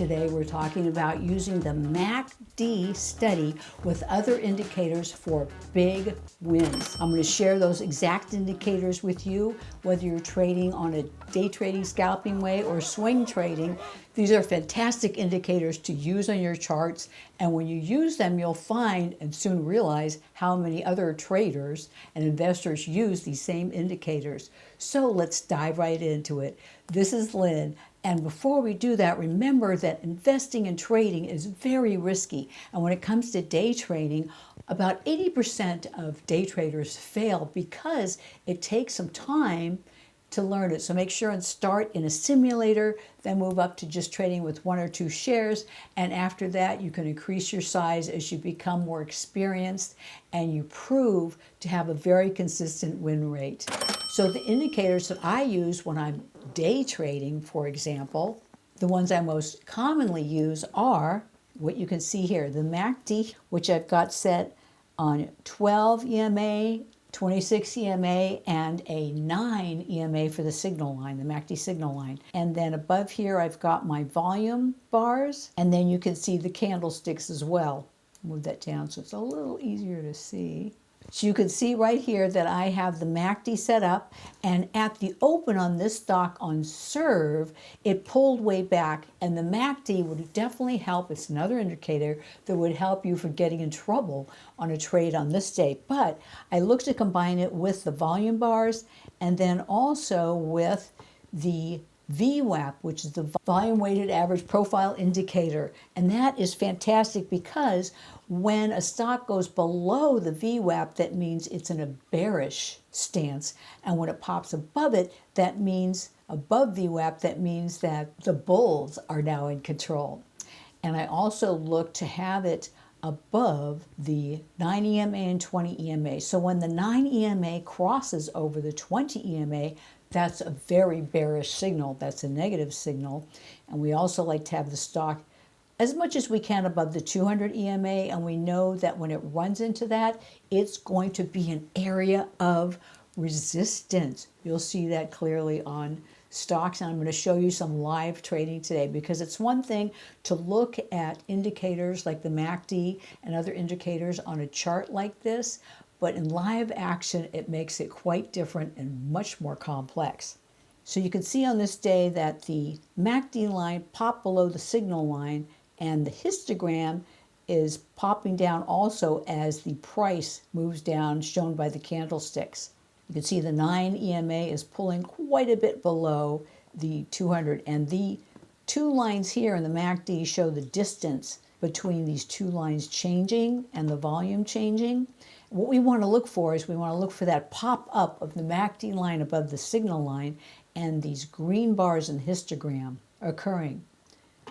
Today we're talking about using the MACD study with other indicators for big wins. I'm going to share those exact indicators with you, whether you're trading on a day trading scalping way or swing trading. These are fantastic indicators to use on your charts, and when you use them, you'll find and soon realize how many other traders and investors use these same indicators. So let's dive right into it. This is Lynn, and before we do that, remember that investing and trading is very risky, and when it comes to day trading, about 80% of day traders fail because it takes some time to learn it. So make sure and start in a simulator, then move up to just trading with 1 or 2 shares. And after that, you can increase your size as you become more experienced and you prove to have a very consistent win rate. So the indicators that I use when I'm day trading, for example, the ones I most commonly use are what you can see here, the MACD, which I've got set on 12 EMA, 26 EMA, and a 9 EMA for the signal line, the MACD signal line. And then above here, I've got my volume bars, and then you can see the candlesticks as well. Move that down so it's a little easier to see. So you can see right here that I have the MACD set up, and at the open on this stock on serve, it pulled way back, and the MACD would definitely help. It's another indicator that would help you from getting in trouble on a trade on this day. But I look to combine it with the volume bars and then also with the VWAP, which is the volume weighted average profile indicator. And that is fantastic because when a stock goes below the VWAP, that means it's in a bearish stance. And when it pops above it, that means above VWAP, that means that the bulls are now in control. And I also look to have it above the 9 EMA and 20 EMA. So when the 9 EMA crosses over the 20 EMA, that's a very bearish signal. That's a negative signal. And we also like to have the stock as much as we can above the 200 EMA. And we know that when it runs into that, it's going to be an area of resistance. You'll see that clearly on stocks. And I'm going to show you some live trading today, because it's one thing to look at indicators like the MACD and other indicators on a chart like this, but in live action, it makes it quite different and much more complex. So you can see on this day that the MACD line popped below the signal line, and the histogram is popping down also as the price moves down, shown by the candlesticks. You can see the 9 EMA is pulling quite a bit below the 200, and the 2 lines here in the MACD show the distance between these 2 lines changing and the volume changing. What we want to look for is we want to look for that pop up of the MACD line above the signal line and these green bars in the histogram occurring.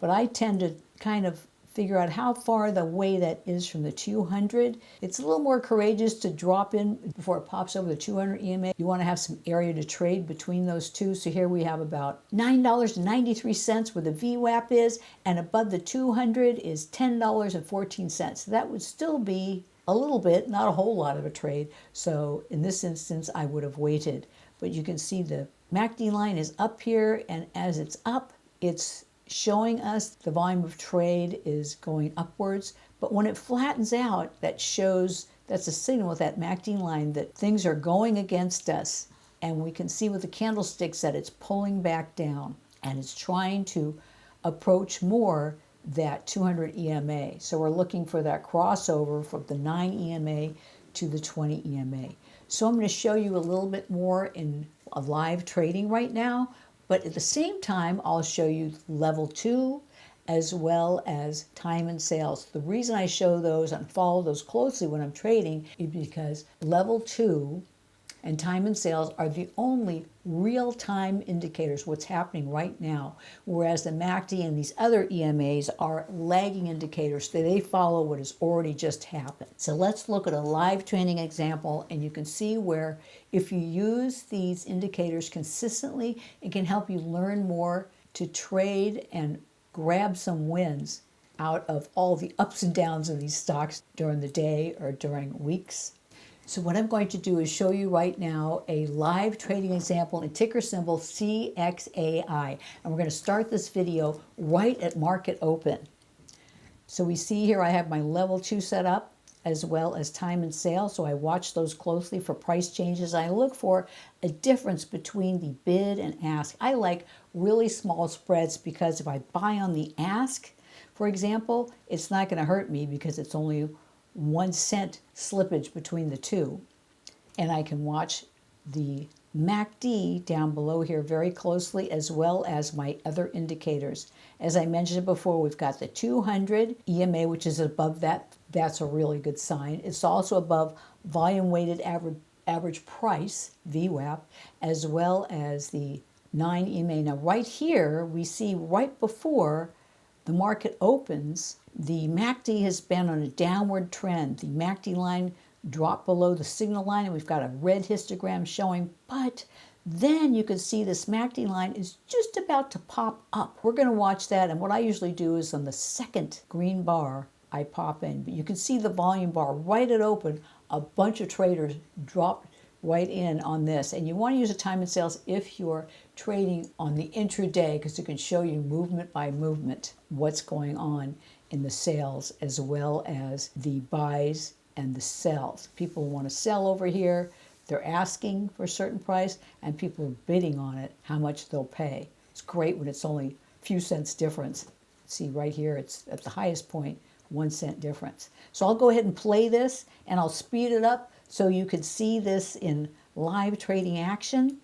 But I tend to kind of figure out how far away that is from the 200. It's a little more courageous to drop in before it pops over the 200 EMA. You want to have some area to trade between those two. So here we have about $9.93 where the VWAP is, and above the 200 is $10.14. So that would still be a little bit, not a whole lot of a trade. So in this instance, I would have waited. But you can see the MACD line is up here, and as it's up, it's showing us the volume of trade is going upwards. But when it flattens out, that shows, that's a signal with that MACD line that things are going against us. And we can see with the candlesticks that it's pulling back down, and it's trying to approach more that 200 EMA. So we're looking for that crossover from the 9 EMA to the 20 EMA. So I'm going to show you a little bit more in a live trading right now, but at the same time, I'll show you level 2 as well as time and sales. The reason I show those and follow those closely when I'm trading is because level 2 and time and sales are the only real-time indicators, what's happening right now, whereas the MACD and these other EMAs are lagging indicators, so they follow what has already just happened. So let's look at a live trading example, and you can see where if you use these indicators consistently, it can help you learn more to trade and grab some wins out of all the ups and downs of these stocks during the day or during weeks. So what I'm going to do is show you right now a live trading example in ticker symbol CXAI. And we're going to start this video right at market open. So we see here I have my level 2 set up as well as time and sale. So I watch those closely for price changes. I look for a difference between the bid and ask. I like really small spreads because if I buy on the ask, for example, it's not going to hurt me because it's only 1 cent slippage between the two. And I can watch the MACD down below here very closely, as well as my other indicators. As I mentioned before, we've got the 200 EMA, which is above that. That's a really good sign. It's also above volume weighted average price, VWAP, as well as the 9 EMA. Now right here, we see right before the market opens, the MACD has been on a downward trend. The MACD line dropped below the signal line, and we've got a red histogram showing, but then you can see this MACD line is just about to pop up. We're going to watch that, and what I usually do is on the second green bar, I pop in. But you can see the volume bar right at open, a bunch of traders dropped right in on this. And you want to use a time and sales if you're trading on the intraday, because it can show you movement by movement what's going on in the sales as well as the buys and the sells. People want to sell over here, they're asking for a certain price, and people are bidding on it, how much they'll pay. It's great when it's only a few cents difference. See right here, it's at the highest point, 1 cent difference. So I'll go ahead and play this, and I'll speed it up so you can see this in live trading action.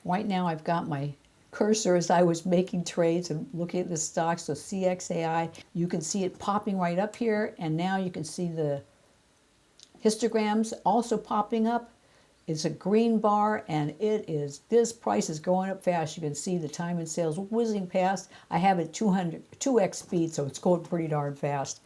Right now I've got my cursor as I was making trades and looking at the stock. So CXAI, you can see it popping right up here, and now you can see the histograms also popping up. It's a green bar, and this price is going up fast. You can see the time and sales whizzing past. I have it 2x speed, so it's going pretty darn fast.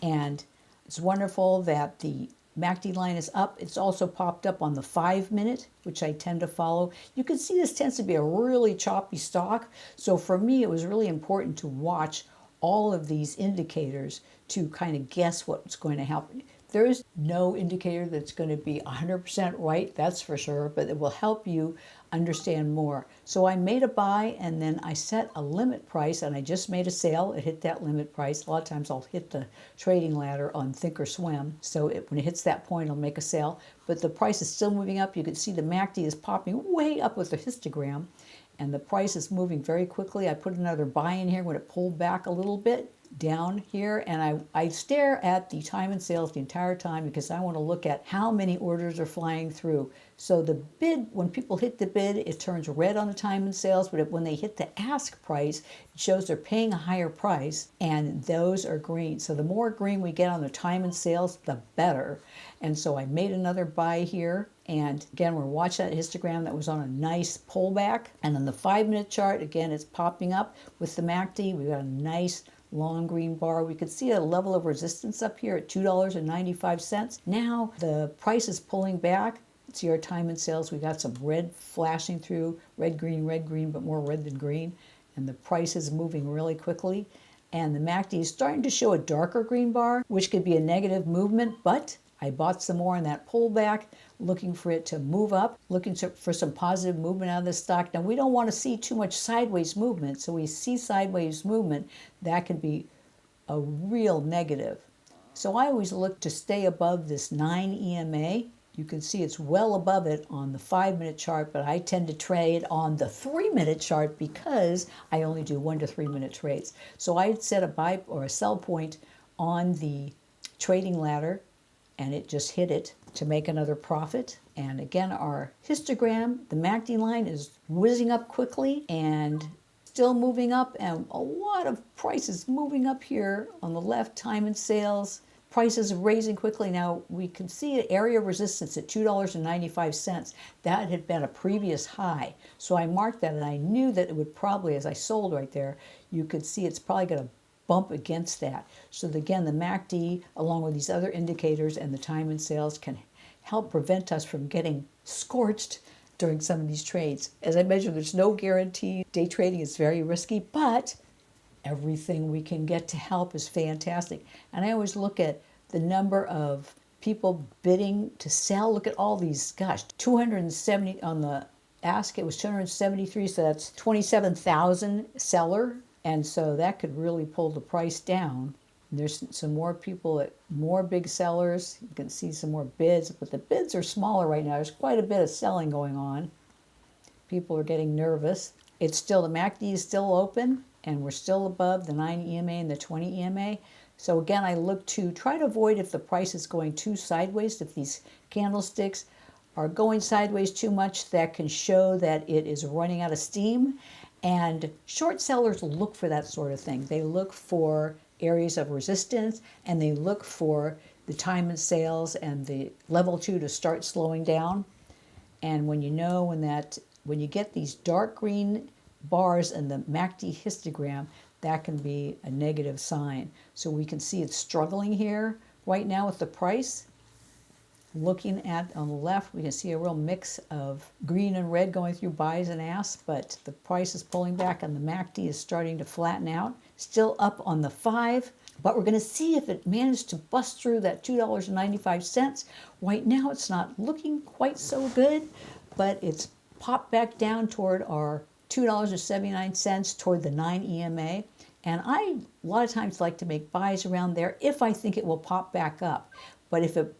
And it's wonderful that the MACD line is up. It's also popped up on the 5-minute, which I tend to follow. You can see this tends to be a really choppy stock. So for me, it was really important to watch all of these indicators to kind of guess what's going to happen. There is no indicator that's going to be 100% right, that's for sure, but it will help you understand more. So I made a buy, and then I set a limit price, and I just made a sale. It hit that limit price. A lot of times I'll hit the trading ladder on Thinkorswim. So when it hits that point, I'll make a sale. But the price is still moving up. You can see the MACD is popping way up with the histogram, and the price is moving very quickly. I put another buy in here when it pulled back a little bit down here, and I stare at the time and sales the entire time because I want to look at how many orders are flying through. So the bid, when people hit the bid, it turns red on the time and sales, but when they hit the ask price, it shows they're paying a higher price, and those are green. So the more green we get on the time and sales, the better. And so I made another buy here, and again, we're watching that histogram that was on a nice pullback. And on the 5-minute chart, again, it's popping up with the MACD. We've got a nice long green bar. We could see a level of resistance up here at $2.95. Now the price is pulling back. See our time and sales. We got some red flashing through, red, green, but more red than green. And the price is moving really quickly. And the MACD is starting to show a darker green bar, which could be a negative movement, but I bought some more in that pullback, looking for it to move up, looking for some positive movement out of this stock. Now, we don't want to see too much sideways movement. So we see sideways movement, that can be a real negative. So I always look to stay above this 9 EMA. You can see it's well above it on the 5-minute chart, but I tend to trade on the 3-minute chart because I only do 1 to 3 minute trades. So I set a buy or a sell point on the trading ladder, and it just hit it to make another profit. And again, our histogram, the MACD line is whizzing up quickly and still moving up, and a lot of prices moving up here on the left, time and sales. Prices are raising quickly. Now we can see an area of resistance at $2.95. That had been a previous high. So I marked that, and I knew that it would probably, as I sold right there, you could see it's probably going to bump against that. So again, the MACD, along with these other indicators and the time and sales, can help prevent us from getting scorched during some of these trades. As I mentioned, there's no guarantee. Day trading is very risky, but everything we can get to help is fantastic. And I always look at the number of people bidding to sell. Look at all these, gosh, 270 on the ask, it was 273, so that's 27,000 seller. And so that could really pull the price down. There's some more people, more big sellers. You can see some more bids, but the bids are smaller right now. There's quite a bit of selling going on. People are getting nervous. It's still, the MACD is still open, and we're still above the 9 EMA and the 20 EMA. So again, I look to try to avoid if the price is going too sideways. If these candlesticks are going sideways too much, that can show that it is running out of steam. And short sellers look for that sort of thing. They look for areas of resistance, and they look for the time in sales and the level 2 to start slowing down. And when you know when you get these dark green bars in the MACD histogram, that can be a negative sign. So we can see it's struggling here right now with the price. Looking at on the left, we can see a real mix of green and red going through buys and asks, but the price is pulling back and the MACD is starting to flatten out. Still up on the 5, but we're going to see if it managed to bust through that $2.95. Right now it's not looking quite so good, but it's popped back down toward our $2.79 toward the 9 EMA. And I a lot of times like to make buys around there if I think it will pop back up. But if it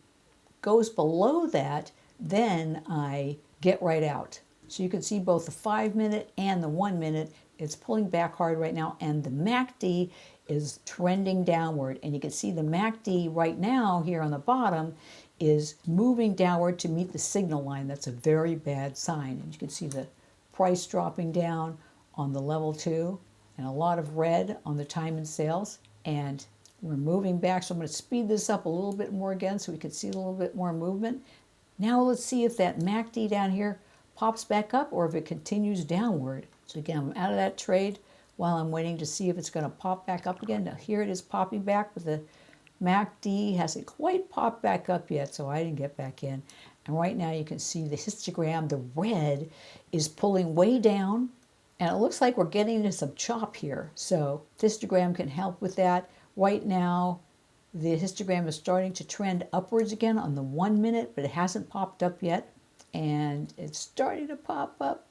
goes below that, then I get right out. So you can see both the 5-minute and the 1-minute, it's pulling back hard right now, and the MACD is trending downward. And you can see the MACD right now here on the bottom is moving downward to meet the signal line. That's a very bad sign. And you can see the price dropping down on the level 2 and a lot of red on the time and sales. And we're moving back, so I'm going to speed this up a little bit more again so we can see a little bit more movement. Now let's see if that MACD down here pops back up or if it continues downward. So again, I'm out of that trade while I'm waiting to see if it's going to pop back up again. Now here it is popping back, but the MACD hasn't quite popped back up yet, so I didn't get back in. And right now you can see the histogram, the red, is pulling way down, and it looks like we're getting into some chop here. So histogram can help with that. Right now, the histogram is starting to trend upwards again on the 1-minute, but it hasn't popped up yet. And it's starting to pop up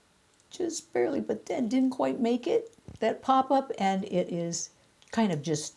just barely, but then didn't quite make it, that pop up, and it is kind of just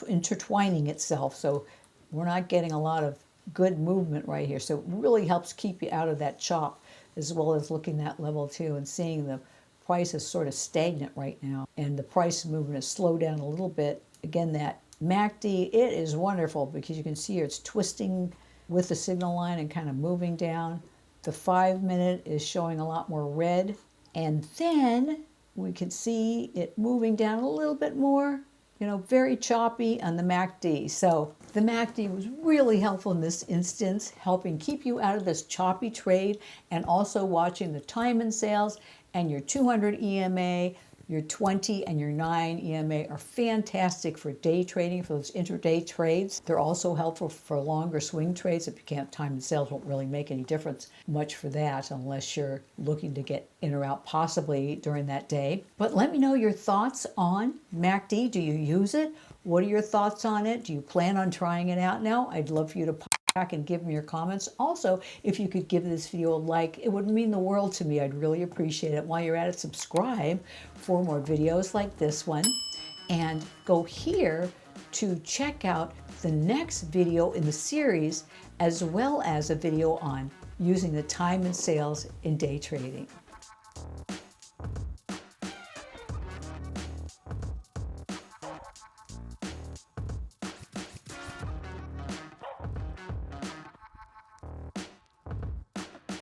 intertwining itself. So we're not getting a lot of good movement right here. So it really helps keep you out of that chop, as well as looking at level 2 and seeing the price is sort of stagnant right now. And the price movement has slowed down a little bit. Again, that MACD, it is wonderful because you can see here it's twisting with the signal line and kind of moving down. The 5-minute is showing a lot more red. And then we can see it moving down a little bit more, very choppy on the MACD. So the MACD was really helpful in this instance, helping keep you out of this choppy trade, and also watching the time and sales and your 200 EMA, your 20 and your 9 EMA are fantastic for day trading, for those intraday trades. They're also helpful for longer swing trades. If you can't, time and sales won't really make any difference much for that unless you're looking to get in or out possibly during that day. But let me know your thoughts on MACD. Do you use it? What are your thoughts on it? Do you plan on trying it out now? I'd love for you to pop back and give me your comments. Also, if you could give this video a like, it would mean the world to me. I'd really appreciate it. While you're at it, subscribe for more videos like this one, and go here to check out the next video in the series, as well as a video on using the time and sales in day trading.